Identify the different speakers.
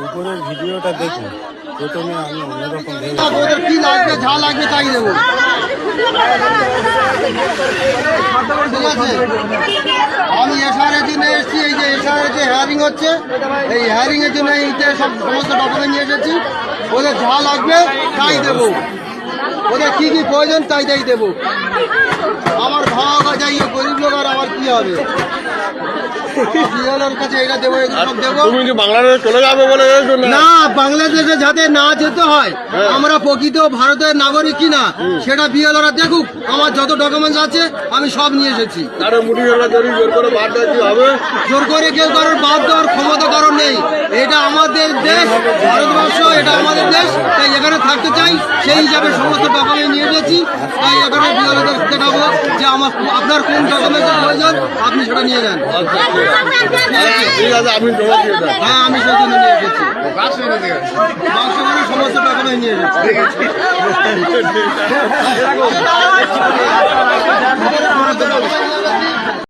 Speaker 1: উপরের ভিডিওটা দেখুন। প্রথমে আমি অন্যরকম
Speaker 2: ওদের কি লাগবে, যা লাগবে তাই দেবো। ঠিক আছে, আমি এসআরের জন্য এসেছি। এই যে এসআরের যে হেয়ারিং হচ্ছে, এই হেয়ারিং এর জন্য এই যে সমস্ত ডকুমেন্ট নিয়ে এসেছি। ওদের যা লাগবে তাই দেবো, ওদের কি কি প্রয়োজন তাই তাই দেবো। আমার ভাগ যাই গরিব লোক, আর আমার কি হবে? কাছে এটা দেবো, দেবো।
Speaker 3: তুমি কি বাংলাদেশে চলে যাবে বলে
Speaker 2: না, বাংলাদেশে যাতে না যেতে হয়, আমরা প্রকৃত ভারতের নাগরিক কিনা সেটা বিএলওরা দেখুক। আমার যত ডকুমেন্টস আছে আমি সব নিয়ে এসেছি। জোর করে কেউ কারোর বাদ দেওয়ার ক্ষমতা কারণ নেই। এটা আমাদের দেশ, ভারতবর্ষ, এটা আমাদের দেশ। তাই এখানে থাকতে চাই, সেই হিসাবে সমস্ত ডকুমেন্ট নিয়ে এসেছি। তাই এখানে বিএলওদের দেখাবো যে আপনার কোন ডকুমেন্টের প্রয়োজন, আপনি সেটা নিয়ে যান। হ্যাঁ, আমি সেই জন্য নিয়ে এসেছি। সমস্ত ডকুমেন্ট নিয়ে এসেছি।